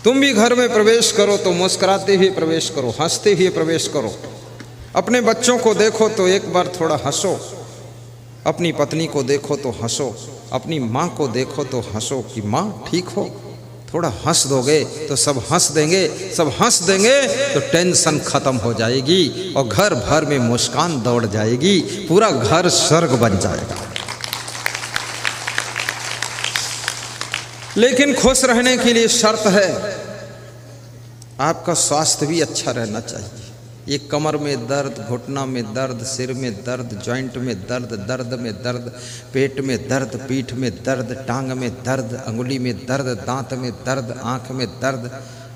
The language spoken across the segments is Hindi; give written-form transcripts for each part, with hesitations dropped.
तुम भी घर में प्रवेश करो तो मुस्कुराते हुए प्रवेश करो, हंसते हुए प्रवेश करो। अपने बच्चों को देखो तो एक बार थोड़ा हंसो, अपनी पत्नी को देखो तो हंसो, अपनी माँ को देखो तो हंसो कि माँ ठीक हो। थोड़ा हंस दोगे तो सब हंस देंगे, सब हंस देंगे तो टेंशन खत्म हो जाएगी और घर भर में मुस्कान दौड़ जाएगी, पूरा घर स्वर्ग बन जाएगा। लेकिन खुश रहने के लिए शर्त है, आपका स्वास्थ्य भी अच्छा रहना चाहिए। ये कमर में दर्द, घुटना में दर्द, सिर में दर्द, जॉइंट में दर्द, दर्द में दर्द, पेट में दर्द, पीठ में दर्द, टांग में दर्द, अंगुली में दर्द, दांत में दर्द, आँख में दर्द,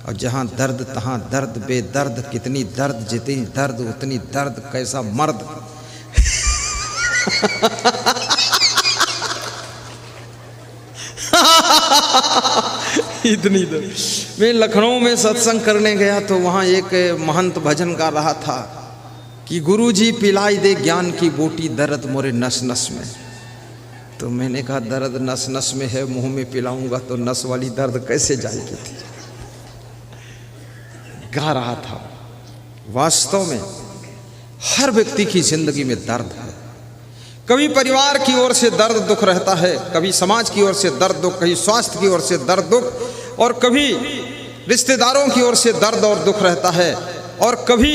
और जहाँ दर्द तहाँ दर्द, बेदर्द कितनी दर्द, जितनी दर्द उतनी दर्द, कैसा मर्द। इतनी दर्द। मैं लखनऊ में सत्संग करने गया तो वहाँ एक महंत भजन गा रहा था कि गुरुजी पिलाई दे ज्ञान की बूटी, दर्द मोरे नस नस में। तो मैंने कहा दर्द नस नस में है, मुंह में पिलाऊंगा तो नस वाली दर्द कैसे जाएगी थी। गा रहा था। वास्तव में हर व्यक्ति की जिंदगी में दर्द है। कभी परिवार की ओर से दर्द दुख रहता है, कभी समाज की ओर से दर्द दुख, कभी स्वास्थ्य की ओर से दर्द दुख, और कभी रिश्तेदारों की ओर से दर्द और दुख रहता है, और कभी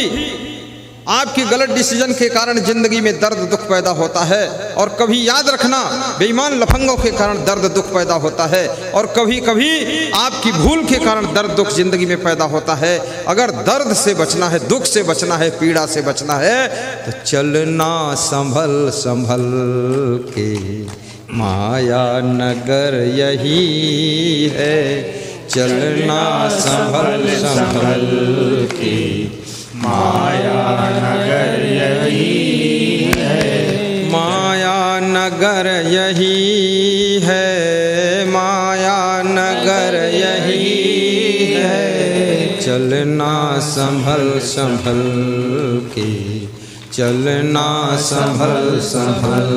आपकी गलत डिसीजन के कारण जिंदगी में दर्द दुख पैदा होता है, और कभी याद रखना बेईमान लफंगों के कारण दर्द दुख पैदा होता है, और कभी कभी आपकी भूल के कारण दर्द दुख जिंदगी में पैदा होता है। अगर दर्द से बचना है, दुख से बचना है, पीड़ा से बचना है तो चलना संभल संभल के, माया नगर यही है। चलना संभल संभल के, माया नगर यही है। माया नगर यही है, माया नगर यही है। चलना संभल संभल के, चलना संभल संभल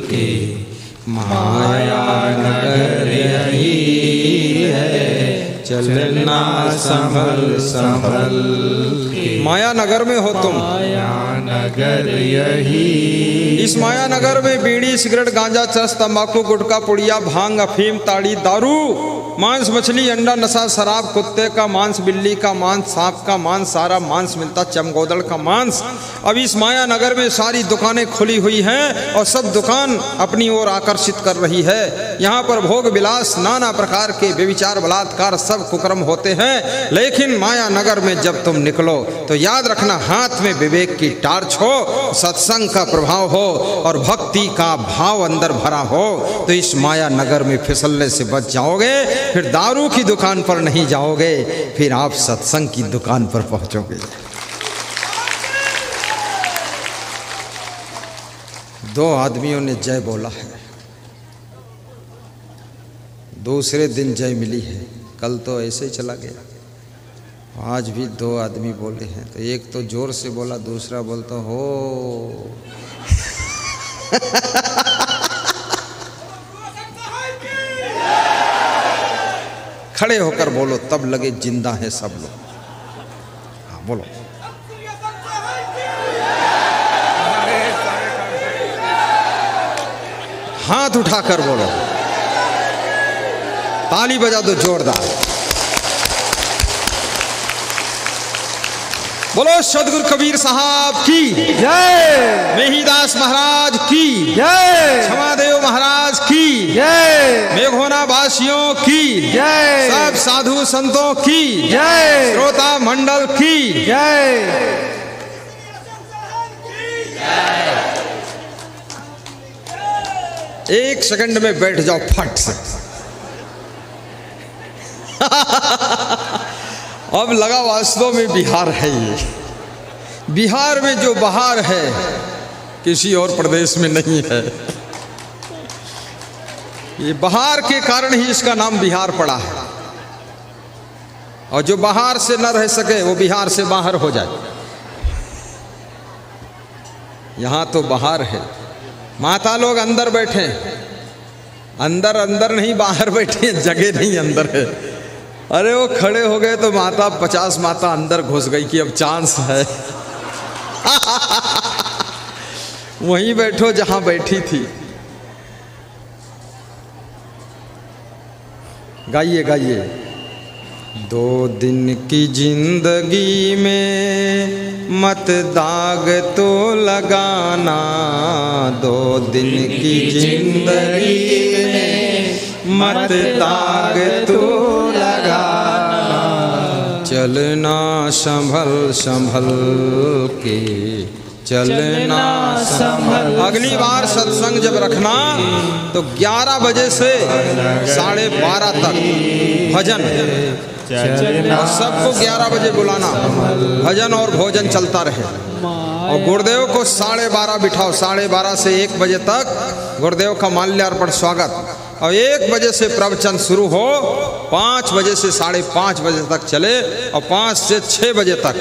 के, माया नगर यही है। चलना संभल संभल के। माया नगर में हो तुम, माया नगर यही। इस माया नगर में बीड़ी, सिगरेट, गांजा, चरस, तंबाकू, गुटखा, पुड़िया, भांग, अफीम, ताड़ी, दारू, मांस, मछली, अंडा, नशा, शराब, कुत्ते का मांस, बिल्ली का मांस, सांप का मांस, सारा मांस मिलता, चमगोदड़ का मांस। अब इस माया नगर में सारी दुकानें खुली हुई हैं और सब दुकान अपनी ओर आकर्षित कर रही है। यहाँ पर भोग विलास, नाना प्रकार के व्यभिचार, बलात्कार, सब कुकर्म होते हैं। लेकिन माया नगर में जब तुम निकलो तो याद रखना, हाथ में विवेक की टार्च हो, सत्संग का प्रभाव हो और भक्ति का भाव अंदर भरा हो तो इस माया नगर में फिसलने से बच जाओगे। फिर दारू की दुकान पर नहीं जाओगे, फिर आप सत्संग की दुकान पर पहुंचोगे। दो आदमियों ने जय बोला है, दूसरे दिन जय मिली है। कल तो ऐसे ही चला गया, आज भी दो आदमी बोले हैं। तो एक तो जोर से बोला, दूसरा बोलता हो। खड़े होकर बोलो तब लगे जिंदा है सब लोग। हाँ बोलो। हाथ उठाकर बोलो, ताली बजा दो जोरदार। बोलो सदगुरु कबीर साहब की जय, मेहीदास महाराज की जय, क्षमादेव महाराज की जय, मेघोना वासियों की जय, सब साधु संतों की जय, श्रोता मंडल की जय। एक सेकंड में बैठ जाओ फट से। अब लगा वास्तव में बिहार है ये। बिहार में जो बहार है किसी और प्रदेश में नहीं है। ये बहार के कारण ही इसका नाम बिहार पड़ा है। और जो बाहर से न रह सके वो बिहार से बाहर हो जाए। यहाँ तो बाहर है, माता लोग अंदर बैठे, अंदर अंदर नहीं बाहर बैठे, जगह नहीं अंदर है। अरे वो खड़े हो गए तो माता 50 माता अंदर घुस गई कि अब चांस है। वहीं बैठो जहां बैठी थी। गाइए गाइए। 2 दिन की जिंदगी में मत दाग तो लगाना, 2 दिन की जिंदगी में मत दाग तो लगाना, चलना संभल संभल के, चलना संभल। अगली बार सत्संग जब रखना तो 11 बजे से 12:30 तक भजन, और सबको 11 बजे बुलाना, भजन और भोजन चलता रहे। और गुरुदेव को 12:30 बिठाओ, 12:30 से 1 बजे तक गुरुदेव का माल्यार्पण स्वागत, और 1 बजे से प्रवचन शुरू हो, 5 बजे से 5:30 बजे तक चले, और 5 से 6 बजे तक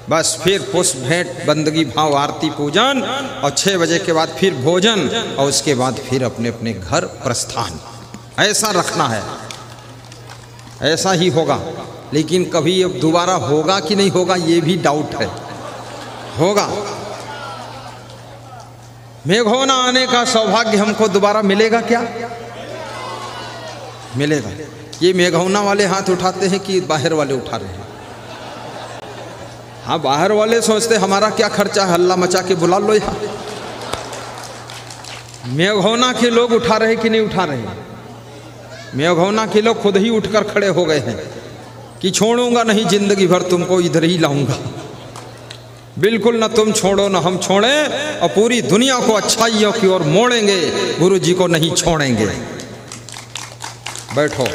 बस फिर पुष्प भेंट बंदगी भाव आरती पूजन, और 6 बजे के बाद फिर भोजन, और उसके बाद फिर अपने अपने घर प्रस्थान। ऐसा रखना है, ऐसा ही होगा। लेकिन कभी अब दोबारा होगा कि नहीं होगा ये भी डाउट है। होगा। मेघोना आने का सौभाग्य हमको दोबारा मिलेगा क्या? मिलेगा। ये मेघौना वाले हाथ उठाते हैं कि बाहर वाले उठा रहे हैं? हाँ, बाहर वाले सोचते हमारा क्या खर्चा है, हल्ला मचा के बुला लो यहाँ। मेघौना के लोग उठा रहे कि नहीं उठा रहे? मेघौना के लोग खुद ही उठकर खड़े हो गए हैं कि छोड़ूंगा नहीं, जिंदगी भर तुमको इधर ही लाऊंगा। बिल्कुल ना तुम छोड़ो ना हम छोड़ें, और पूरी दुनिया को अच्छाइयों की ओर मोड़ेंगे, गुरु जी को नहीं छोड़ेंगे। बैठो।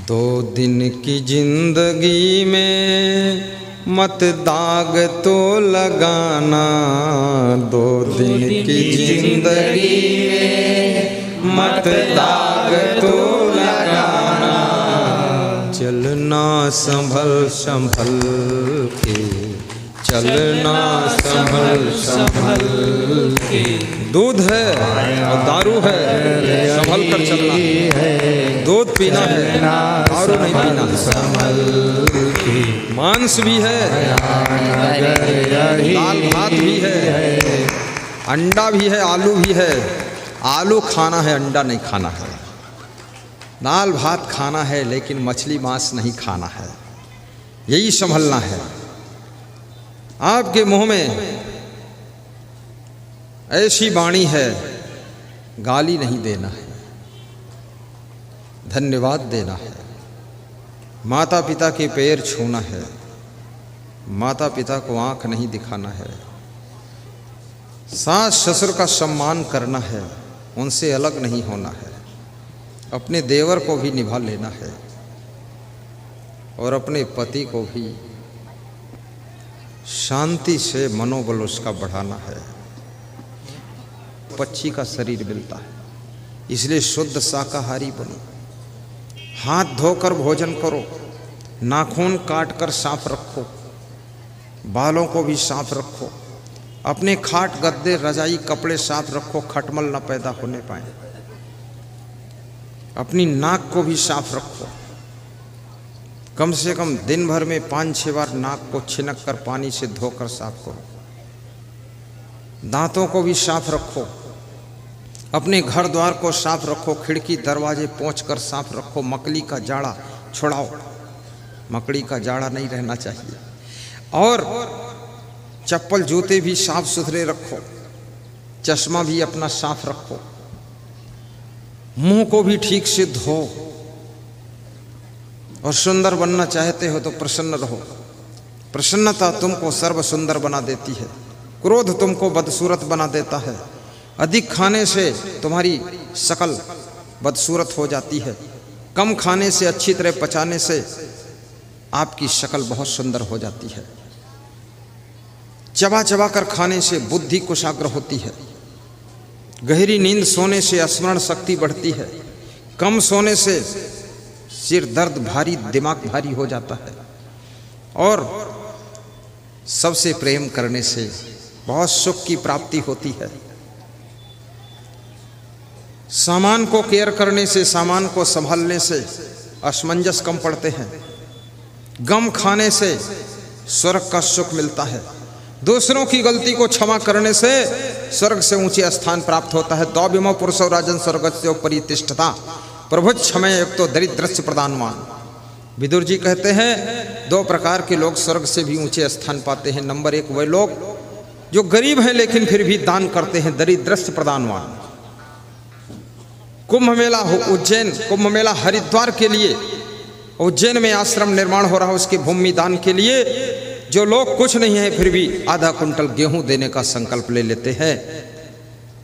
2 दिन की जिंदगी में मत दाग तो लगाना, 2 दिन की जिंदगी में मत दाग तो लगाना, चलना संभल संभल के, चलना संभल संभल के। दूध है और दारू है, संभल कर चलना है। दूध पीना है, दारू नहीं पीना है। मांस भी है, दाल भात भी है, अंडा भी है, आलू भी है। आलू खाना है, अंडा नहीं खाना है। दाल भात खाना है, लेकिन मछली मांस नहीं खाना है। यही संभलना है। आपके मुंह में ऐसी वाणी है, गाली नहीं देना है, धन्यवाद देना है, माता पिता के पैर छूना है, माता पिता को आंख नहीं दिखाना है, सास ससुर का सम्मान करना है, उनसे अलग नहीं होना है, अपने देवर को भी निभा लेना है, और अपने पति को भी शांति से मनोबल उसका बढ़ाना है। पक्षी का शरीर मिलता है, इसलिए शुद्ध शाकाहारी बनो। हाथ धोकर भोजन करो, नाखून काट कर साफ रखो, बालों को भी साफ रखो, अपने खाट गद्दे रजाई कपड़े साफ रखो, खटमल न पैदा होने पाए। अपनी नाक को भी साफ रखो, कम से कम दिन भर में 5-6 बार नाक को छिनक कर पानी से धोकर साफ करो। दांतों को भी साफ रखो, अपने घर द्वार को साफ रखो, खिड़की दरवाजे पोंछ कर साफ रखो। मकड़ी का जाड़ा छुड़ाओ, मकड़ी का जाड़ा नहीं रहना चाहिए। और चप्पल जूते भी साफ सुथरे रखो, चश्मा भी अपना साफ रखो, मुंह को भी ठीक से धो। और सुंदर बनना चाहते हो तो प्रसन्न रहो। प्रसन्नता तुमको सर्व सुंदर बना देती है, क्रोध तुमको बदसूरत बना देता है। अधिक खाने से तुम्हारी शकल बदसूरत हो जाती है, कम खाने से, अच्छी तरह पचाने से आपकी शक्ल बहुत सुंदर हो जाती है। चबा चबा कर खाने से बुद्धि कुशाग्र होती है। गहरी नींद सोने से स्मरण शक्ति बढ़ती है। कम सोने से सिर दर्द भारी, दिमाग भारी हो जाता है। और सबसे प्रेम करने से बहुत सुख की प्राप्ति होती है। सामान को केयर करने से, सामान को संभालने से असमंजस कम पड़ते हैं। गम खाने से स्वर्ग का सुख मिलता है। दूसरों की गलती को क्षमा करने से स्वर्ग से ऊंचे स्थान प्राप्त होता है। द्वौविमो पुरुषो राजन स्वर्गस्य परितिष्ठता प्रभु क्षमय युक्तो दरिद्रस्य प्रदानवान। विदुर जी कहते हैं 2 प्रकार के लोग स्वर्ग से भी ऊंचे स्थान पाते हैं। नंबर 1 वे लोग जो गरीब हैं लेकिन फिर भी दान करते हैं, दरिद्रस्य प्रदानवान। कुंभ मेला उज्जैन, कुंभ मेला हरिद्वार के लिए उज्जैन में आश्रम निर्माण हो रहा है, उसके भूमि दान के लिए जो लोग कुछ नहीं है फिर भी आधा कुंटल गेहूं देने का संकल्प ले लेते हैं,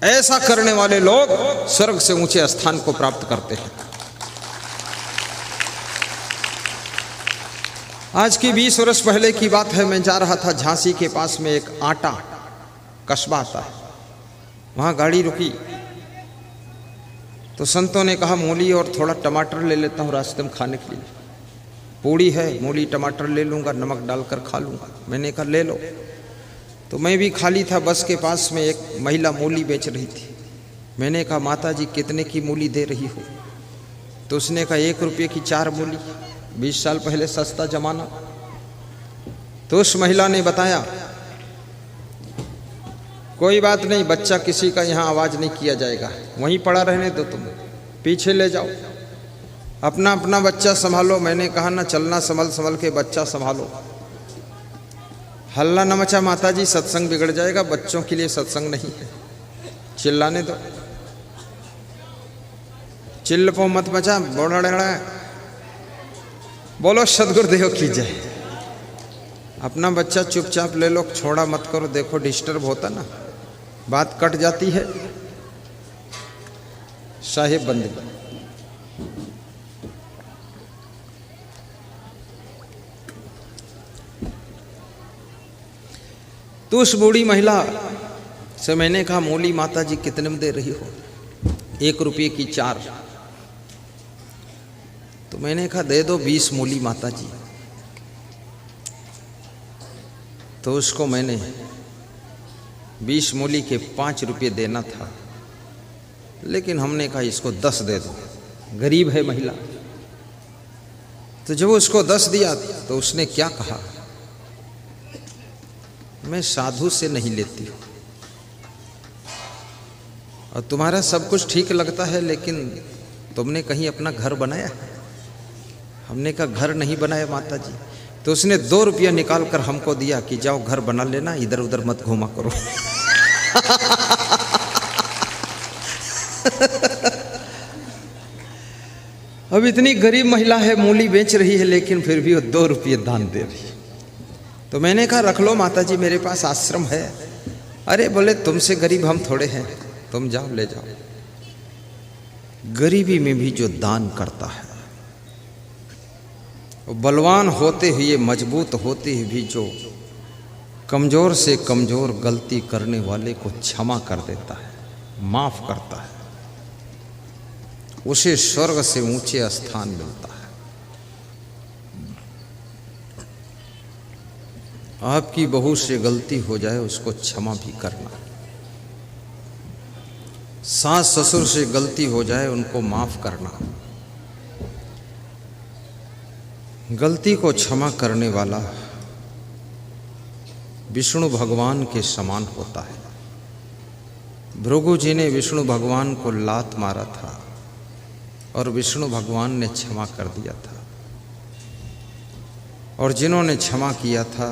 ऐसा करने वाले लोग स्वर्ग से ऊंचे स्थान को प्राप्त करते हैं। आज की 20 वर्ष पहले की बात है। मैं जा रहा था झांसी के पास में एक आटा कस्बा आता है, वहाँ गाड़ी रुकी तो संतों ने कहा मूली और थोड़ा टमाटर ले लेता हूँ रास्ते में खाने के लिए। पूड़ी है, मूली टमाटर ले लूँगा, नमक डालकर खा लूँगा। मैंने कहा ले लो। तो मैं भी खाली था। बस के पास में एक महिला मूली बेच रही थी। मैंने कहा माता जी कितने की मूली दे रही हो? तो उसने कहा 1 रुपये की 4 मूली। 20 साल पहले सस्ता जमाना। तो उस महिला ने बताया कोई बात नहीं, बच्चा किसी का यहाँ आवाज़ नहीं किया जाएगा, वहीं पड़ा रहने दो, तुम पीछे ले जाओ, अपना अपना बच्चा संभालो। मैंने कहा ना चलना संभल संभल के बच्चा संभालो, हल्ला न मचा माता जी, सत्संग बिगड़ जाएगा, बच्चों के लिए सत्संग नहीं है, चिल्लाने दो, चिल्लपो मत मचा, बोलो सदगुरुदेव की जय। अपना बच्चा चुपचाप ले लो, छोड़ा मत करो। देखो डिस्टर्ब होता ना, बात कट जाती है। साहिब बंदे तो उस बूढ़ी महिला से मैंने कहा मूली माता जी कितने में दे रही हो? 1 रुपये की 4। तो मैंने कहा दे दो 20 मूली माता जी। तो उसको मैंने 20 मूली के 5 रुपये देना था, लेकिन हमने कहा इसको 10 दे दो, गरीब है महिला। तो जब उसको 10 दिया तो उसने क्या कहा, मैं साधु से नहीं लेती हूँ और तुम्हारा सब कुछ ठीक लगता है, लेकिन तुमने कहीं अपना घर बनाया है? हमने कहा घर नहीं बनाया माता जी। तो उसने 2 रुपया निकाल कर हमको दिया कि जाओ घर बना लेना, इधर उधर मत घूमा करो। अब इतनी गरीब महिला है, मूली बेच रही है, लेकिन फिर भी वो 2 रुपये दान दे रही है। तो मैंने कहा रख लो माता जी, मेरे पास आश्रम है। अरे बोले तुमसे गरीब हम थोड़े हैं, तुम जाओ ले जाओ। गरीबी में भी जो दान करता है, बलवान होते हुए मजबूत होते हुए भी जो कमज़ोर से कमज़ोर गलती करने वाले को क्षमा कर देता है, माफ़ करता है, उसे स्वर्ग से ऊंचे स्थान मिलता है। आपकी बहू से गलती हो जाए उसको क्षमा भी करना, सास ससुर से गलती हो जाए उनको माफ़ करना। गलती को क्षमा करने वाला विष्णु भगवान के समान होता है। भृगु जी ने विष्णु भगवान को लात मारा था और विष्णु भगवान ने क्षमा कर दिया था, और जिन्होंने क्षमा किया था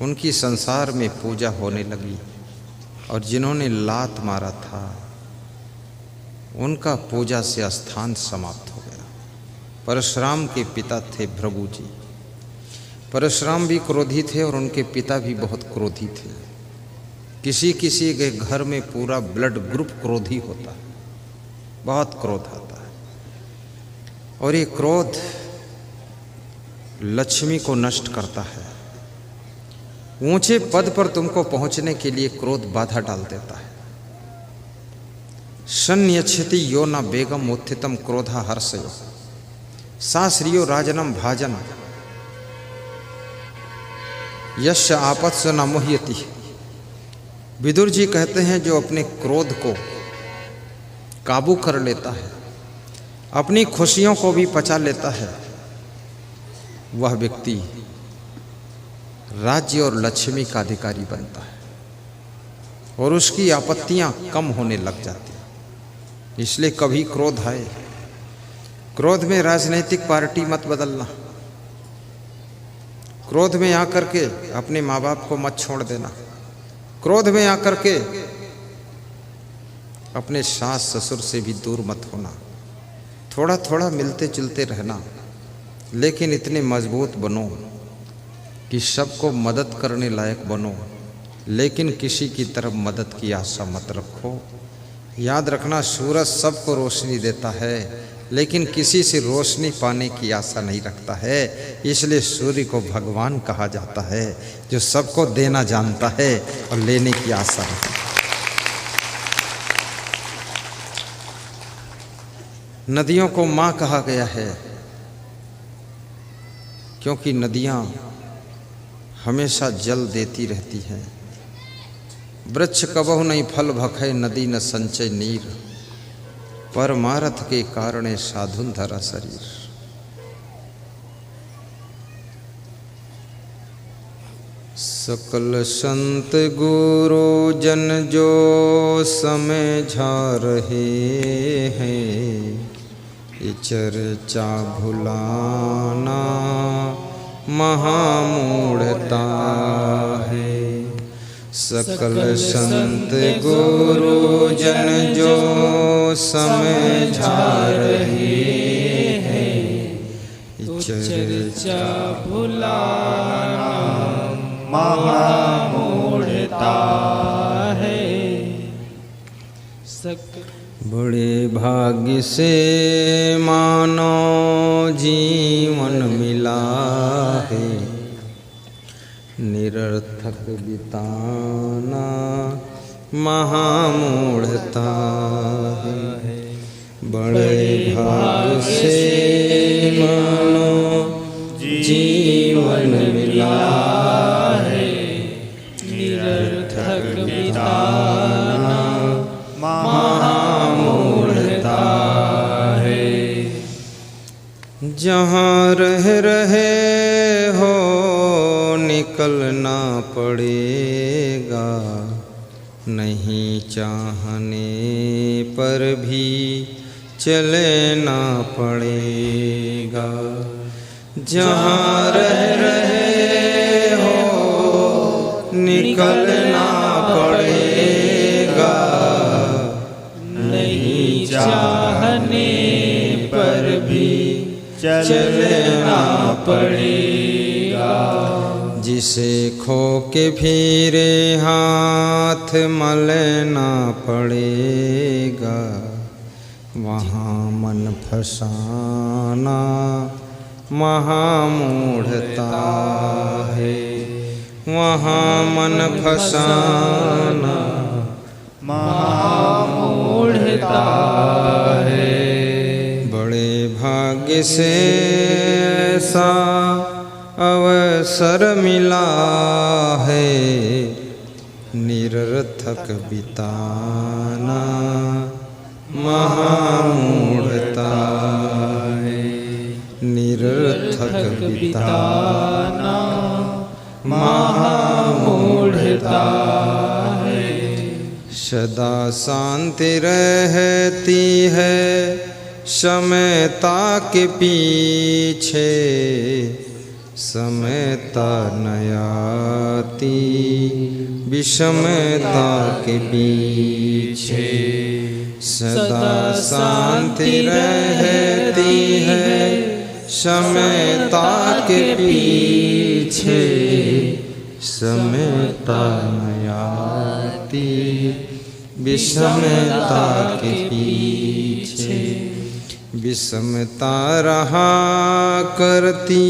उनकी संसार में पूजा होने लगी, और जिन्होंने लात मारा था उनका पूजा से स्थान समाप्त हो गया। परशुराम के पिता थे भृगु जी। परशुराम भी क्रोधी थे और उनके पिता भी बहुत क्रोधी थे। किसी किसी के घर में पूरा ब्लड ग्रुप क्रोधी होता है, बहुत क्रोध आता है, और ये क्रोध लक्ष्मी को नष्ट करता है। ऊंचे पद पर तुमको पहुंचने के लिए क्रोध बाधा डाल देता है। संयच्छति यो न बेगम उत्थितम क्रोधा हर्षयो साश्रियो राजनम भाजन यश आपत्स न मुह्यति। विदुर जी कहते हैं जो अपने क्रोध को काबू कर लेता है, अपनी खुशियों को भी पचा लेता है, वह व्यक्ति राज्य और लक्ष्मी का अधिकारी बनता है और उसकी आपत्तियां कम होने लग जाती हैं। इसलिए कभी क्रोध आए, क्रोध में राजनीतिक पार्टी मत बदलना, क्रोध में आकर के अपने माँ बाप को मत छोड़ देना, क्रोध में आकर के अपने सास ससुर से भी दूर मत होना। थोड़ा थोड़ा मिलते जुलते रहना, लेकिन इतने मजबूत बनो कि सबको मदद करने लायक बनो, लेकिन किसी की तरफ मदद की आशा मत रखो। याद रखना, सूरज सबको रोशनी देता है, लेकिन किसी से रोशनी पाने की आशा नहीं रखता है। इसलिए सूर्य को भगवान कहा जाता है, जो सबको देना जानता है और लेने की आशा रखता है। नदियों को माँ कहा गया है, क्योंकि नदियाँ हमेशा जल देती रहती हैं। वृक्ष कबहु नहीं फल भखे, नदी न संचय नीर, परमारथ के कारणे साधुन धरा शरीर। सकल संत गुरु जन जो समझा रहे हैं, ये चर्चा भुलाना महामूढ़ता है। सकल संत गुरु जन जो समझा रहे हैं, ये चर्चा भुलाना महामूढ़ता है। बड़े भाग्य से मानो जीवन मिला है, निरर्थक बिताना महामूढ़ता है। बड़े भाग्य से मानो जीवन मिला है, निरर्थक बिताना महामूढ़ता है। जहाँ रह रहे हो निकलना पड़ेगा, नहीं चाहने पर भी चलना पड़ेगा। जहाँ रह रहे हो निकलना पड़ेगा, नहीं चाहने पर भी चलना पड़ेगा। जिसे खो के फिरे हाथ मलना पड़ेगा, वहाँ मन फसाना महामूढ़ता है। वहाँ मन फसाना महामूढ़ता है। बड़े भाग्य से ऐसा अवसर मिला है, निरर्थक बिताना महामूढ़ता है। निरर्थक बिताना महामूढ़ता है। सदा शांति रहती है समयता के पीछे, समयता नयाती विषमता के पीछे। सदा शांति रहती है समयता के पीछे, समयता नयाती विषमता के पीछे। विषमता रहा करती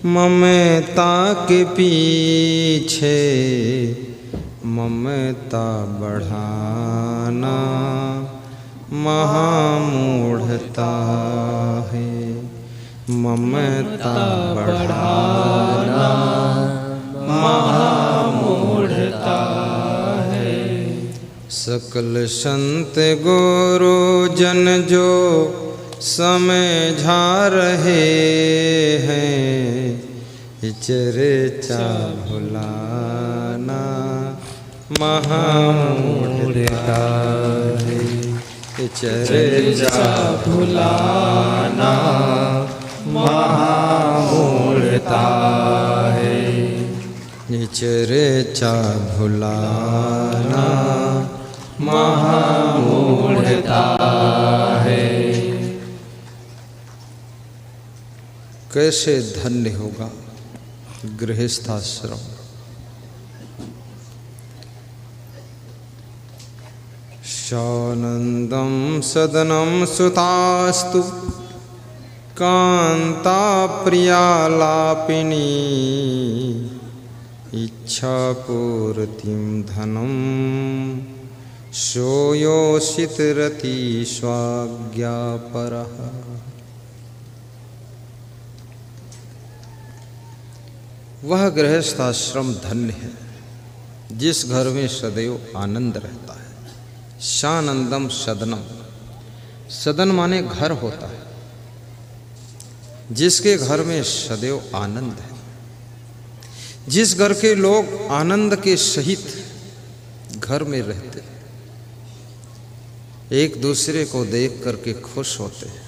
ममता के पीछे, ममता बढ़ाना महामूढ़ता है। ममता बढ़ाना महामूढ़ता है। सकल संत गुरु जन जो समझा रहे हैं, चर्चा भुलाना महामूढ़ता है। चर्चा भुलाना महामूढ़ता है। चर्चा भुलाना महामूढ़ता है। कैसे धन्य होगा गृहस्थाश्रम। शानंदम सदनम सुतास्तु कांता प्रियालापिनी, इच्छा पूर्तिम धनम सोयोषित रति स्वाज्ञापरः। वह गृहस्थाश्रम धन्य है जिस घर में सदैव आनंद रहता है। शानंदम सदनम, सदन माने घर होता है। जिसके घर में सदैव आनंद है, जिस घर के लोग आनंद के सहित घर में रहते हैं, एक दूसरे को देख करके खुश होते हैं,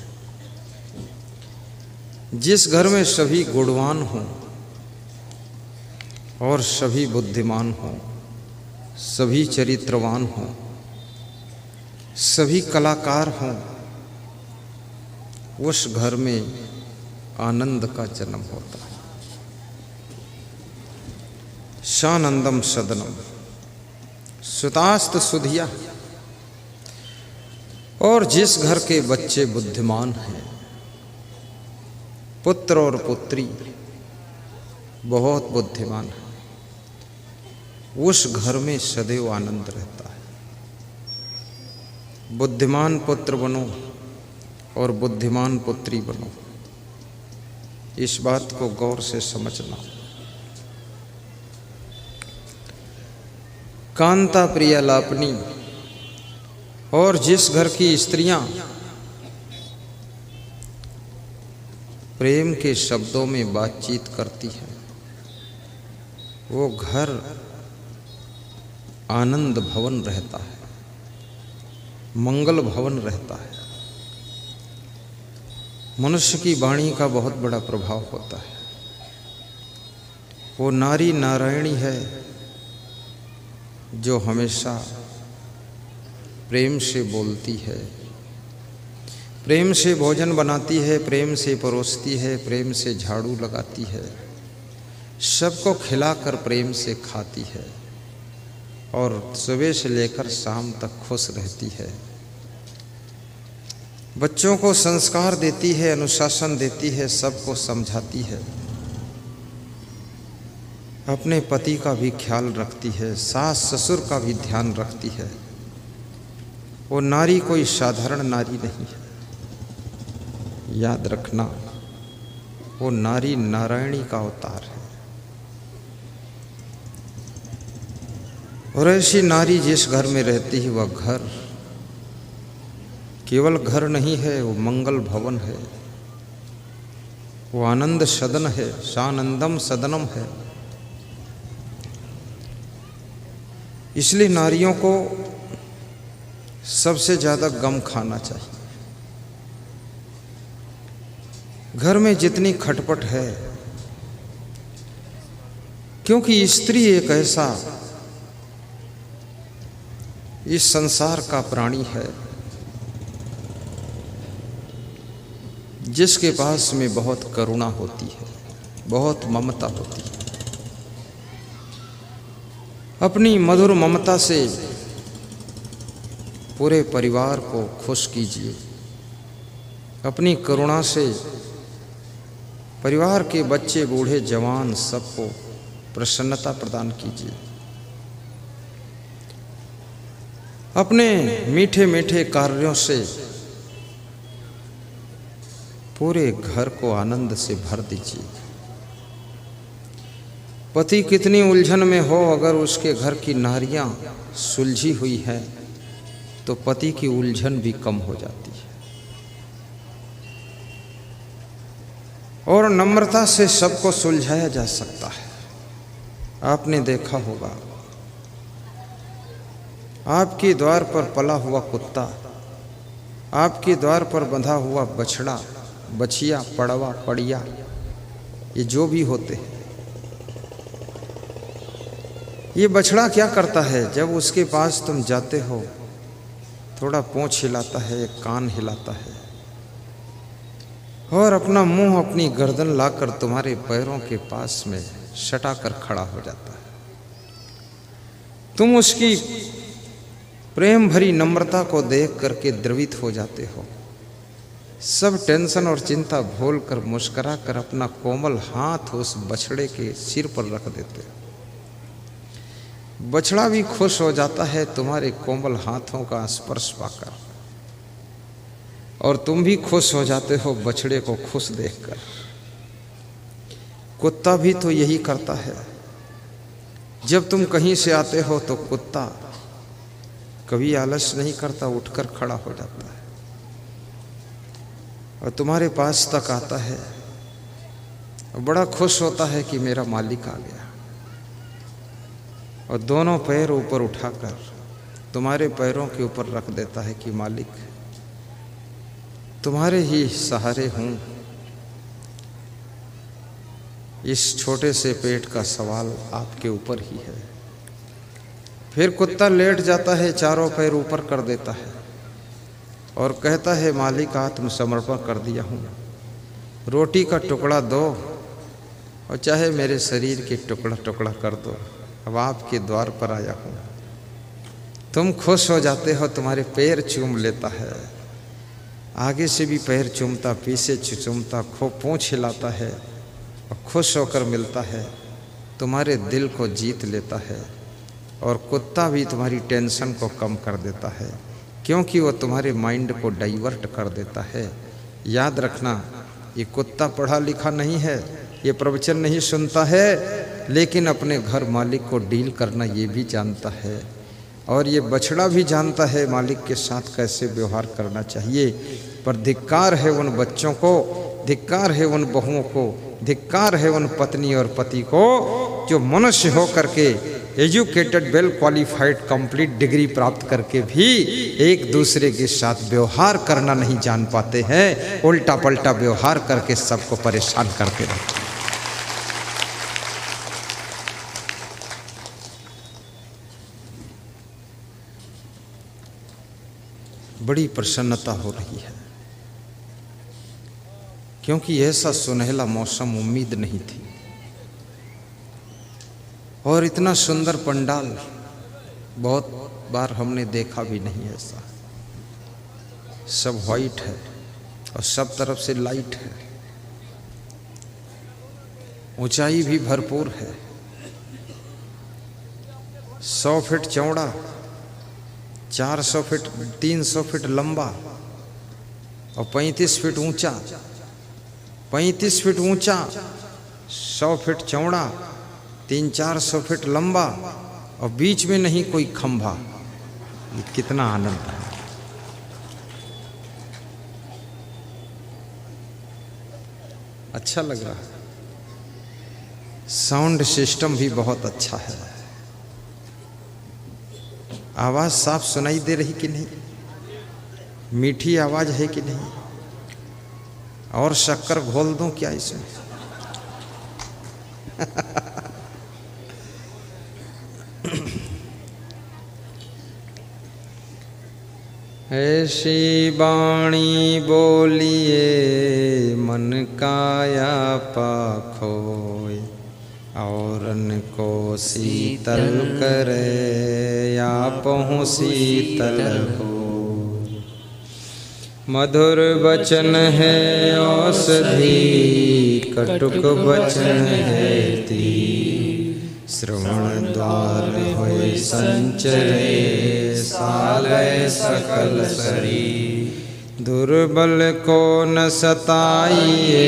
जिस घर में सभी गुणवान हों और सभी बुद्धिमान हों, सभी चरित्रवान हों, सभी कलाकार हों, उस घर में आनंद का जन्म होता है। शानंदम सदनम, सुतास्त सुधिया। और जिस घर के बच्चे बुद्धिमान हैं, पुत्र और पुत्री बहुत बुद्धिमान है, उस घर में सदैव आनंद रहता है। बुद्धिमान पुत्र बनो और बुद्धिमान पुत्री बनो, इस बात को गौर से समझना। कांता प्रिया लापनी, और जिस घर की स्त्रियां प्रेम के शब्दों में बातचीत करती हैं, वो घर आनंद भवन रहता है, मंगल भवन रहता है। मनुष्य की वाणी का बहुत बड़ा प्रभाव होता है। वो नारी नारायणी है जो हमेशा प्रेम से बोलती है, प्रेम से भोजन बनाती है, प्रेम से परोसती है, प्रेम से झाड़ू लगाती है, सबको खिलाकर प्रेम से खाती है और सुबह से लेकर शाम तक खुश रहती है। बच्चों को संस्कार देती है, अनुशासन देती है, सबको समझाती है, अपने पति का भी ख्याल रखती है, सास ससुर का भी ध्यान रखती है। वो नारी कोई साधारण नारी नहीं है, याद रखना, वो नारी नारायणी का अवतार है। और ऐसी नारी जिस घर में रहती है, वह घर केवल घर नहीं है, वो मंगल भवन है, वो आनंद सदन है, शानंदम सदनम है। इसलिए नारियों को सबसे ज्यादा गम खाना चाहिए। घर में जितनी खटपट है, क्योंकि स्त्री एक ऐसा इस संसार का प्राणी है जिसके पास में बहुत करुणा होती है, बहुत ममता होती है। अपनी मधुर ममता से पूरे परिवार को खुश कीजिए, अपनी करुणा से परिवार के बच्चे बूढ़े जवान सबको प्रसन्नता प्रदान कीजिए। अपने मीठे मीठे कार्यों से पूरे घर को आनंद से भर दीजिए। पति कितनी उलझन में हो, अगर उसके घर की नारियां सुलझी हुई हैं तो पति की उलझन भी कम हो जाती है। और नम्रता से सबको सुलझाया जा सकता है। आपने देखा होगा, आपके द्वार पर पला हुआ कुत्ता, आपके द्वार पर बंधा हुआ बछड़ा, बछिया, पड़वा, पड़िया, ये जो भी होते हैं, ये बछड़ा क्या करता है? जब उसके पास तुम जाते हो, थोड़ा पूंछ हिलाता है, एक कान हिलाता है और अपना मुंह, अपनी गर्दन लाकर तुम्हारे पैरों के पास में सटा कर खड़ा हो जाता है। तुम उसकी प्रेम भरी नम्रता को देख करके द्रवित हो जाते हो। सब टेंशन और चिंता भूल कर मुस्कुरा कर अपना कोमल हाथ उस बछड़े के सिर पर रख देते हो। बछड़ा भी खुश हो जाता है तुम्हारे कोमल हाथों का स्पर्श पाकर, और तुम भी खुश हो जाते हो बछड़े को खुश देखकर। कुत्ता भी तो यही करता है। जब तुम कहीं से आते हो तो कुत्ता कभी आलस नहीं करता, उठकर खड़ा हो जाता है और तुम्हारे पास तक आता है और बड़ा खुश होता है कि मेरा मालिक आ गया, और दोनों पैर ऊपर उठाकर तुम्हारे पैरों के ऊपर रख देता है कि मालिक, तुम्हारे ही सहारे हूँ। इस छोटे से पेट का सवाल आपके ऊपर ही है। फिर कुत्ता लेट जाता है, चारों पैर ऊपर कर देता है और कहता है, मालिक आत्मसमर्पण कर दिया हूँ, रोटी का टुकड़ा दो और चाहे मेरे शरीर के टुकड़ा टुकड़ा कर दो, अब आपके द्वार पर आया हूँ। तुम खुश हो जाते हो, तुम्हारे पैर चूम लेता है, आगे से भी पैर चूमता, पीछे चूमता, खूब पूंछ हिलाता है और खुश होकर मिलता है, तुम्हारे दिल को जीत लेता है। और कुत्ता भी तुम्हारी टेंशन को कम कर देता है, क्योंकि वो तुम्हारे माइंड को डाइवर्ट कर देता है। याद रखना, ये कुत्ता पढ़ा लिखा नहीं है, ये प्रवचन नहीं सुनता है, लेकिन अपने घर मालिक को डील करना ये भी जानता है। और ये बछड़ा भी जानता है मालिक के साथ कैसे व्यवहार करना चाहिए। पर धिक्कार है उन बच्चों को, धिक्कार है उन बहुओं को, धिक्कार है उन पत्नी और पति को जो मनुष्य हो करके, educated, well qualified, complete degree प्राप्त करके भी एक दूसरे के साथ व्यवहार करना नहीं जान पाते हैं, उल्टा पलटा व्यवहार करके सबको परेशान करते रहते हैं। बड़ी प्रसन्नता हो रही है, क्योंकि ऐसा सुनहला मौसम उम्मीद नहीं थी। और इतना सुंदर पंडाल बहुत बार हमने देखा भी नहीं ऐसा। सब वाइट है और सब तरफ से लाइट है, ऊंचाई भी भरपूर है। 100 फीट चौड़ा, 400 फीट, 300 फीट लंबा और 35 फीट ऊंचा, 35 फीट ऊंचा, 100 फीट चौड़ा, 300-400 फीट लंबा और बीच में नहीं कोई खंभा। ये कितना आनंद है। अच्छा लग रहा है। साउंड सिस्टम भी बहुत अच्छा है। आवाज साफ सुनाई दे रही कि नहीं? मीठी आवाज है कि नहीं? और शक्कर घोल दूं क्या इसमें? ऐसी बाणी बोलिए मन काया पाखोय, औरन को शीतल करे आपहु शीतल हो। मधुर वचन है औषधि, कटुक वचन है तीर। श्रवण द्वार होय संचरे, सालय सकल शरीर। दुर्बल को न सताइए,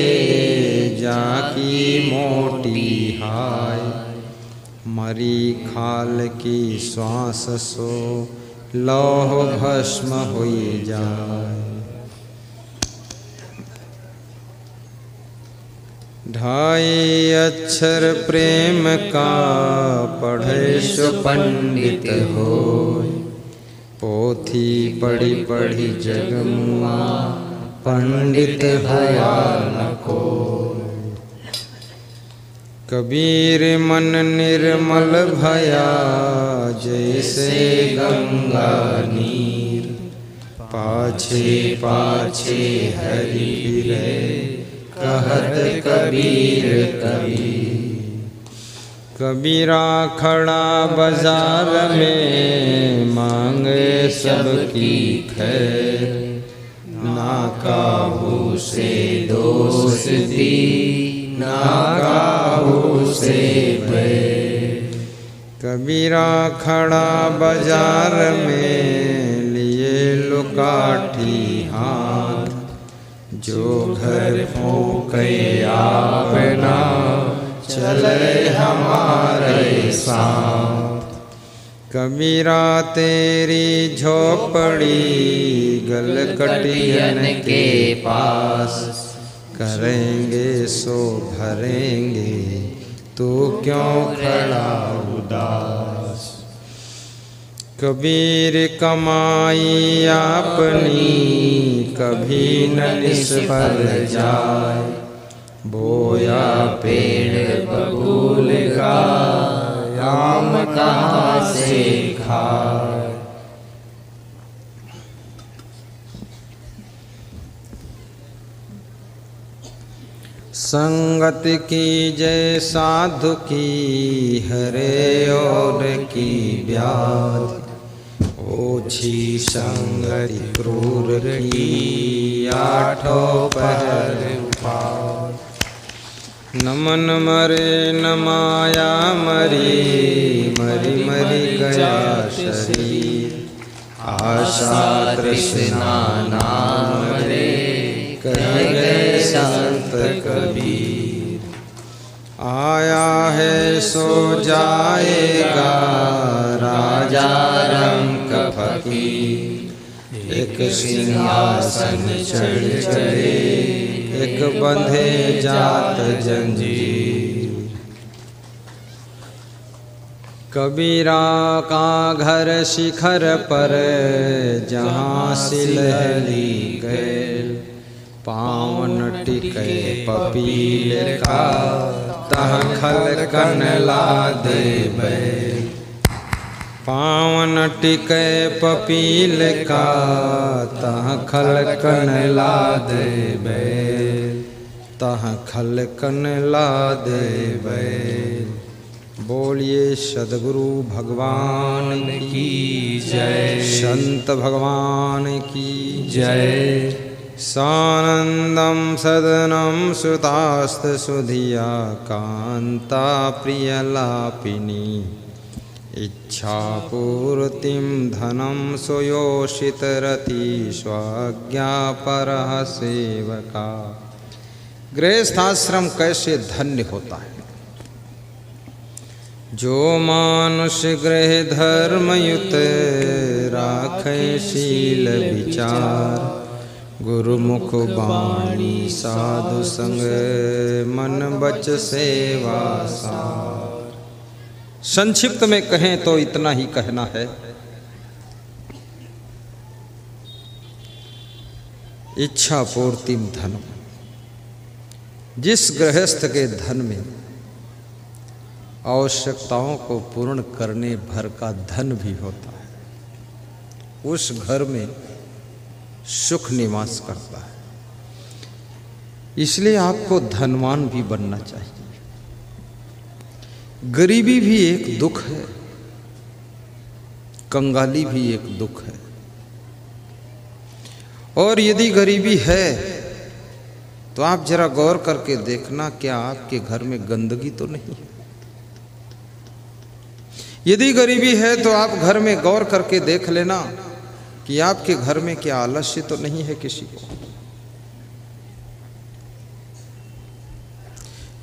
जाकी मोटी हाय। मरी खाल की श्वास सो, लौह भस्म होई जाय। ढाई अक्षर प्रेम का पढ़े सो पंडित होय। पोथी पढ़ी पढ़ी जग मुआ पंडित भया न को। कबीर मन निर्मल भया जैसे गंगा नीर। पाछे पाछे हरि फिरे कहत कबीर कबीर। कबीरा खड़ा बाजार में मांगे सबकी खैर। ना काहू से दोस्ती ना काहू से बैर। कबीरा खड़ा बाजार में लिए लुकाठी हाथ। जो घर फूके अपना चले हमारे साथ। कबीरा तेरी झोपड़ी गलकटियन के पास। करेंगे सो भरेंगे तू क्यों खड़ा उदास। कबीर कमाई अपनी कभी न निष्फल जाए। बोया पेड़ बबूल का आम कहाँ से खाए। संगति की जय साधु की हरे और की व्याधि। ओछी संगति क्रूर की आठों पहर उपाय। नमन मरे न माया मरी मरी मरी गया शरीर। आशा तृष्णा नाम रे कह गए संत कबीर। आया है सो जाएगा राजा रंग फकीर। एक सिंहासन चढ़ चढ़े एक बंधे जात जंजीर। कबीरा का घर शिखर पर जहाँ सिलहली गैल। पावन टिके पपील का तह खल कन ला दे बैल। पावन टिके पपील का तह खल कन ला दे बैल। तह खल कन ला दे बैल। बोलिए सद्गुरु भगवान की जय। संत भगवान की जय। सानंदम सदनम सुतास्त सुधिया कांता प्रियलापिनी। इच्छा पूर्तिम धनम सुयोषित रति स्वाज्ञा परः सेवका। गृहस्थाश्रम कैसे धन्य होता है। जो मानुष गृह धर्मयुत राखे शील विचार। गुरुमुख वाणी साधु संग मन बच सेवा सार। संक्षिप्त में कहें तो इतना ही कहना है। इच्छा पूर्तिम धनम। जिस गृहस्थ के धन में आवश्यकताओं को पूर्ण करने भर का धन भी होता है, उस घर में सुख निवास करता है। इसलिए आपको धनवान भी बनना चाहिए। गरीबी भी एक दुख है, कंगाली भी एक दुख है। और यदि गरीबी है तो आप जरा गौर करके देखना, क्या आपके घर में गंदगी तो नहीं है। यदि गरीबी है तो आप घर में गौर करके देख लेना कि आपके घर में क्या आलस्य तो नहीं है किसी को।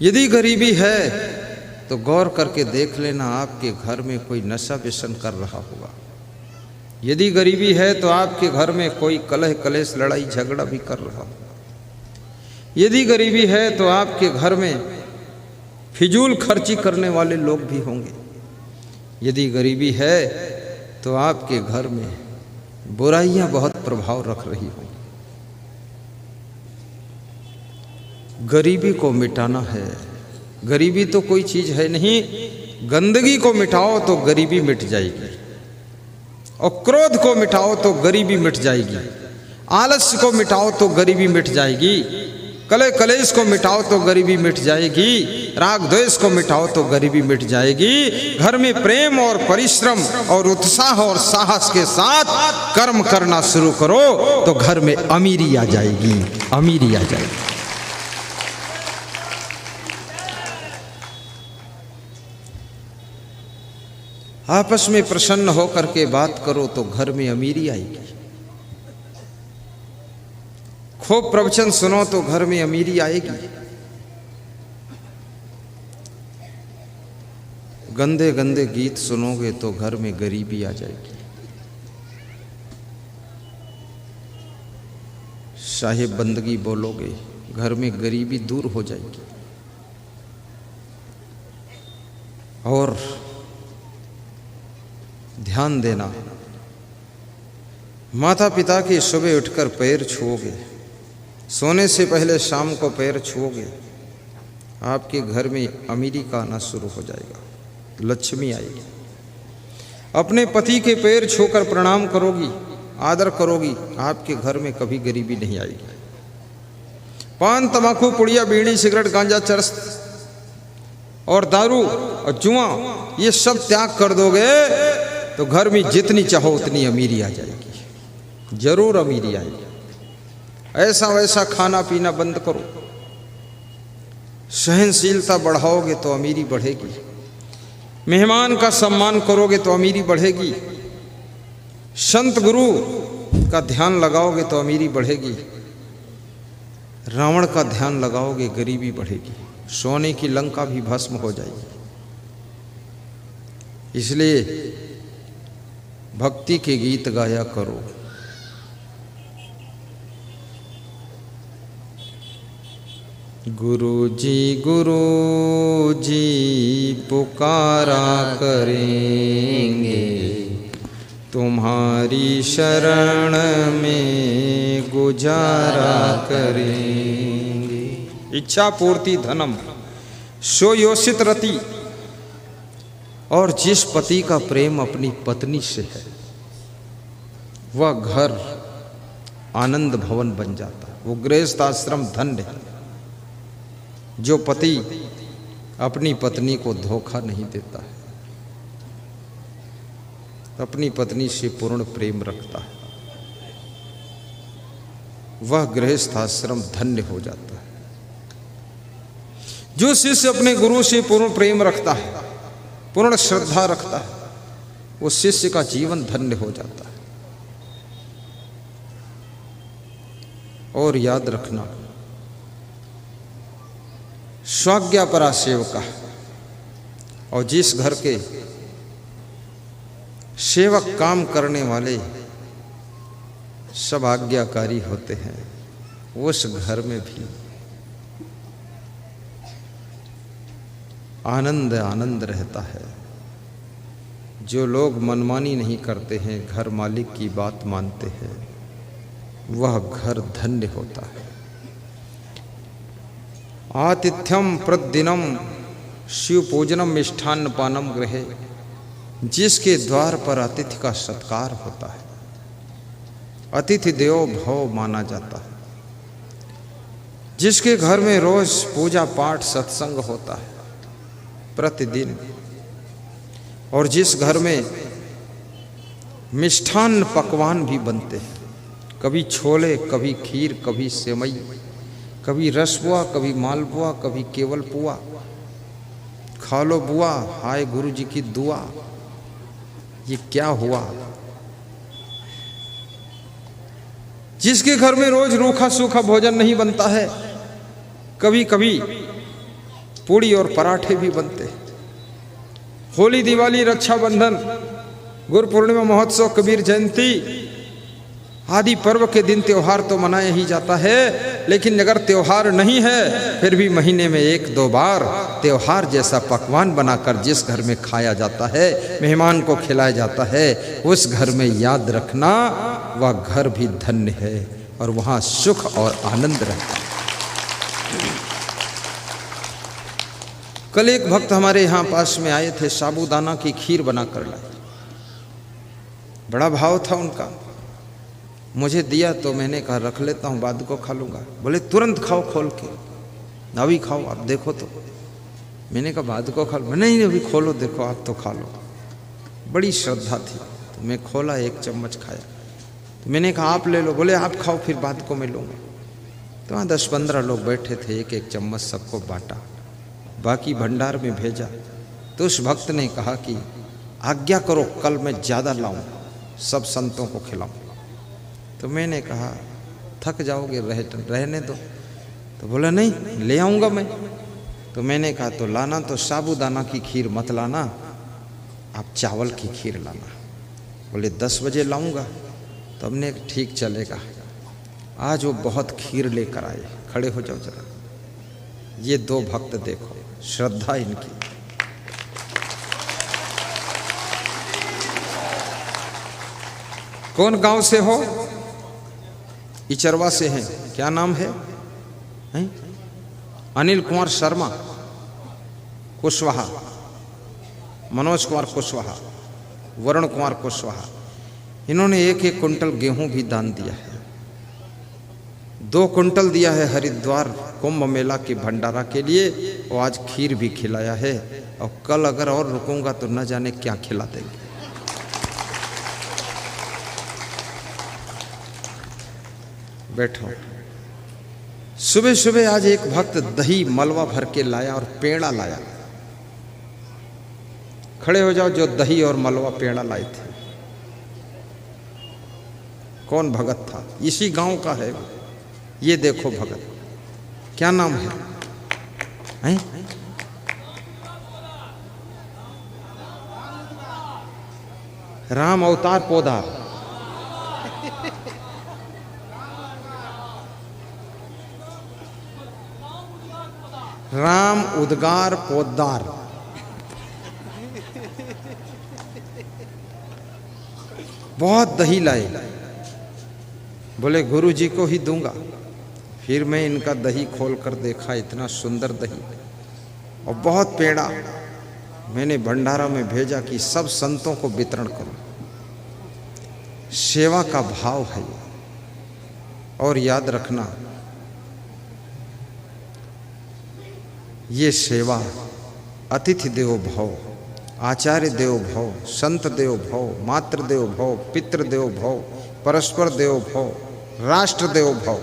यदि गरीबी है तो गौर करके देख लेना आपके घर में कोई नशा व्यसन कर रहा होगा। यदि गरीबी है तो आपके घर में कोई कलह कलेश लड़ाई झगड़ा भी कर रहा होगा। यदि गरीबी है तो आपके घर में फिजूल खर्ची करने वाले लोग भी होंगे। यदि गरीबी है तो आपके घर में बुराइयां बहुत प्रभाव रख रही होंगी। गरीबी को मिटाना है। गरीबी तो कोई चीज है नहीं, गंदगी को मिटाओ तो गरीबी मिट जाएगी, और क्रोध को मिटाओ तो गरीबी मिट जाएगी, आलस्य को मिटाओ तो गरीबी मिट जाएगी, कलेश को मिटाओ तो गरीबी मिट जाएगी, राग द्वेष को मिटाओ तो गरीबी मिट जाएगी। घर में प्रेम और परिश्रम और उत्साह और साहस के साथ कर्म करना शुरू करो तो घर में अमीरी आ जाएगी, अमीरी आ जाएगी। आपस में प्रसन्न होकर के बात करो तो घर में अमीरी आएगी। खूब प्रवचन सुनो तो घर में अमीरी आएगी। गंदे गंदे गीत सुनोगे तो घर में गरीबी आ जाएगी। साहिब बंदगी बोलोगे घर में गरीबी दूर हो जाएगी। और ध्यान देना, माता पिता के सुबह उठकर पैर छुओगे, सोने से पहले शाम को पैर छुओगे, आपके घर में अमीरी का आना शुरू हो जाएगा, लक्ष्मी आएगी। अपने पति के पैर छूकर प्रणाम करोगी, आदर करोगी, आपके घर में कभी गरीबी नहीं आएगी। पान, तंबाकू, पुड़िया, बीड़ी, सिगरेट, गांजा, चरस और दारू और जुआ ये सब त्याग कर दोगे तो घर में जितनी चाहो उतनी अमीरी आ जाएगी, जरूर अमीरी आएगी। ऐसा वैसा खाना पीना बंद करो, सहनशीलता बढ़ाओगे तो अमीरी बढ़ेगी। मेहमान का सम्मान करोगे तो अमीरी बढ़ेगी। संत गुरु का ध्यान लगाओगे तो अमीरी बढ़ेगी। रावण का ध्यान लगाओगे गरीबी बढ़ेगी। सोने की लंका भी भस्म हो जाएगी। इसलिए भक्ति के गीत गाया करो। गुरु जी पुकारा करेंगे, तुम्हारी शरण में गुजारा करेंगे। इच्छा पूर्ति धनम सो योषित रति। और जिस पति का प्रेम अपनी पत्नी से है वह घर आनंद भवन बन जाता है। वो गृहस्थ आश्रम धन्य है। जो पति अपनी पत्नी को धोखा नहीं देता है, अपनी पत्नी से पूर्ण प्रेम रखता है, वह गृहस्थ आश्रम धन्य हो जाता है। जो शिष्य अपने गुरु से पूर्ण प्रेम रखता है, पूर्ण श्रद्धा रखता है, वो शिष्य का जीवन धन्य हो जाता है। और याद रखना, स्वाज्ञापरा सेवका, और जिस घर के सेवक काम करने वाले सब आज्ञाकारी होते हैं, उस घर में भी आनंद आनंद रहता है। जो लोग मनमानी नहीं करते हैं, घर मालिक की बात मानते हैं, वह घर धन्य होता है। आतिथ्यम प्रतिदिनम शिव पूजनम मिष्ठान्न पानम गृहे। जिसके द्वार पर अतिथि का सत्कार होता है, अतिथि देवो भव माना जाता है। जिसके घर में रोज पूजा पाठ सत्संग होता है प्रतिदिन, और जिस घर में मिष्ठान्न पकवान भी बनते हैं, कभी छोले, कभी खीर, कभी सेवई, कभी रसबुआ, कभी मालपुआ, कभी केवल पुआ, खा लो बुआ, हाय गुरु जी की दुआ। ये क्या हुआ? जिसके घर में रोज रूखा सूखा भोजन नहीं बनता है, कभी कभी पूड़ी और पराठे भी बनते हैं। होली, दिवाली, रक्षाबंधन, गुरु पूर्णिमा, महोत्सव, कबीर जयंती, आदि पर्व के दिन त्योहार तो मनाया ही जाता है, लेकिन अगर त्योहार नहीं है फिर भी महीने में 1-2 बार त्योहार जैसा पकवान बनाकर जिस घर में खाया जाता है, मेहमान को खिलाया जाता है, उस घर में याद रखना वह घर भी धन्य है और वहाँ सुख और आनंद रहता है। कल एक भक्त हमारे यहाँ पास में आए थे, साबूदाना की खीर बना कर लाए। बड़ा भाव था उनका, मुझे दिया तो मैंने कहा रख लेता हूँ, बाद को खा लूँगा। बोले तुरंत खाओ खोल के, अभी खाओ आप देखो तो। मैंने कहा बाद को खा लो। नहीं अभी खोलो देखो आप तो खा लो। बड़ी श्रद्धा थी तो मैं खोला, 1 चम्मच खाया। तो मैंने कहा आप ले लो। बोले आप खाओ फिर बाद को मैं लूँगा। तो वहाँ 10-15 लोग बैठे थे, 1-1 चम्मच सबको बांटा, बाकी भंडार में भेजा। तो उस भक्त ने कहा कि आज्ञा करो कल मैं ज़्यादा लाऊं, सब संतों को खिलाऊं। तो मैंने कहा थक जाओगे, रहने दो। तो बोला नहीं ले आऊँगा मैं। तो मैंने कहा तो लाना तो साबूदाना की खीर मत लाना, आप चावल की खीर लाना। बोले 10 बजे लाऊँगा। तो हमने ठीक चलेगा। आज वो बहुत खीर लेकर आए। खड़े हो जाओ जरा। ये 2 भक्त देखो, श्रद्धा इनकी। कौन गांव से हो? इचरवा से हैं। क्या नाम है? अनिल कुमार शर्मा कुशवाहा, मनोज कुमार कुशवाहा, वरुण कुमार कुशवाहा। इन्होंने 1-1 कुंटल गेहूं भी दान दिया है। 2 कुंटल दिया है हरिद्वार कुंभ मेला के भंडारा के लिए, और आज खीर भी खिलाया है। और कल अगर और रुकूंगा तो न जाने क्या खिला देंगे। बैठो। सुबह सुबह आज एक भक्त दही मलवा भर के लाया और पेड़ा लाया। खड़े हो जाओ जो दही और मलवा पेड़ा लाए थे। कौन भगत था? इसी गांव का है। ये देखो भगत, क्या नाम है? राम अवतार पोदार। राम उद्गार पोदार। बहुत दही लाए। बोले गुरु जी को ही दूंगा। फिर मैं इनका दही खोल कर देखा, इतना सुंदर दही और बहुत पेड़ा। मैंने भंडारा में भेजा कि सब संतों को वितरण करो। सेवा का भाव है। और याद रखना, ये सेवा अतिथि देवो भव, आचार्य देवो भव, संत देवो भव, मातृ देवो भव, पितृ देवो भव, परस्पर देवो भव, राष्ट्र देवो भव।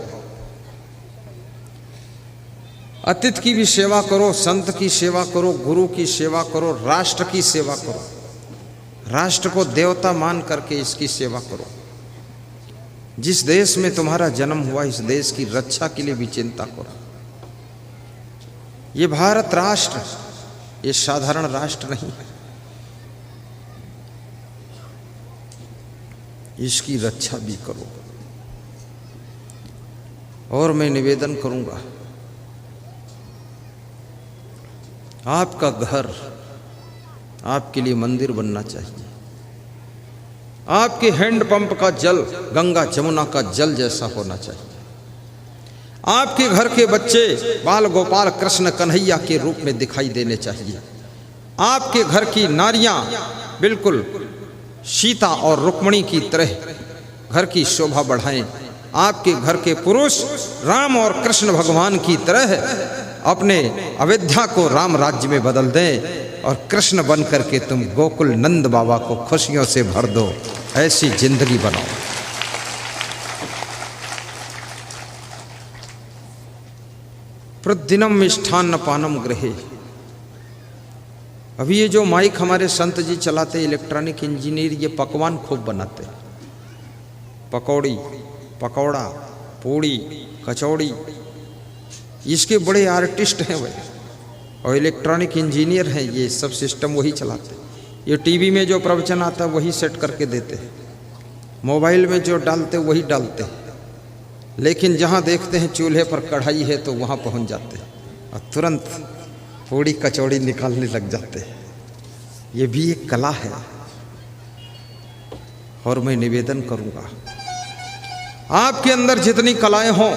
अतिथि की भी सेवा करो, संत की सेवा करो, गुरु की सेवा करो, राष्ट्र की सेवा करो। राष्ट्र को देवता मान करके इसकी सेवा करो। जिस देश में तुम्हारा जन्म हुआ, इस देश की रक्षा के लिए भी चिंता करो। ये भारत राष्ट्र, ये साधारण राष्ट्र नहीं है। इसकी रक्षा भी करो। और मैं निवेदन करूंगा, आपका घर आपके लिए मंदिर बनना चाहिए। आपके हैंडपंप का जल गंगा जमुना का जल जैसा होना चाहिए। आपके घर के बच्चे बाल गोपाल कृष्ण कन्हैया के रूप में दिखाई देने चाहिए। आपके घर की नारियां बिल्कुल सीता और रुक्मिणी की तरह घर की शोभा बढ़ाएं। आपके घर के पुरुष राम और कृष्ण भगवान की तरह अपने अयोध्या को राम राज्य में बदल दें और कृष्ण बन करके तुम गोकुल नंद बाबा को खुशियों से भर दो। ऐसी जिंदगी बनाओ। प्रतिदिनम मिष्ठान्न पानम गृहे। अभी ये जो माइक हमारे संत जी चलाते, इलेक्ट्रॉनिक इंजीनियर, ये पकवान खूब बनाते। पकौड़ी, पकौड़ा, पूड़ी, कचौड़ी, इसके बड़े आर्टिस्ट हैं वे, और इलेक्ट्रॉनिक इंजीनियर हैं। ये सब सिस्टम वही चलाते। ये टीवी में जो प्रवचन आता है वही सेट करके देते हैं। मोबाइल में जो डालते वही डालते, लेकिन जहाँ देखते हैं चूल्हे पर कढ़ाई है तो वहाँ पहुँच जाते और तुरंत पूड़ी कचौड़ी निकालने लग जाते हैं। ये भी एक कला है। और मैं निवेदन करूँगा, आपके अंदर जितनी कलाएं हों,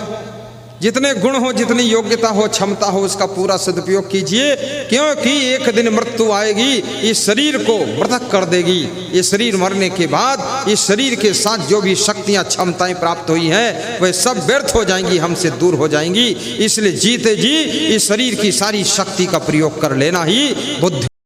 जितने गुण हो, जितनी योग्यता हो, क्षमता हो, उसका पूरा सदुपयोग कीजिए, क्योंकि एक दिन मृत्यु आएगी, इस शरीर को मृतक कर देगी। ये शरीर मरने के बाद इस शरीर के साथ जो भी शक्तियां क्षमताएं प्राप्त हुई हैं वह सब व्यर्थ हो जाएंगी, हमसे दूर हो जाएंगी। इसलिए जीते जी इस शरीर की सारी शक्ति का प्रयोग कर लेना ही बुद्धि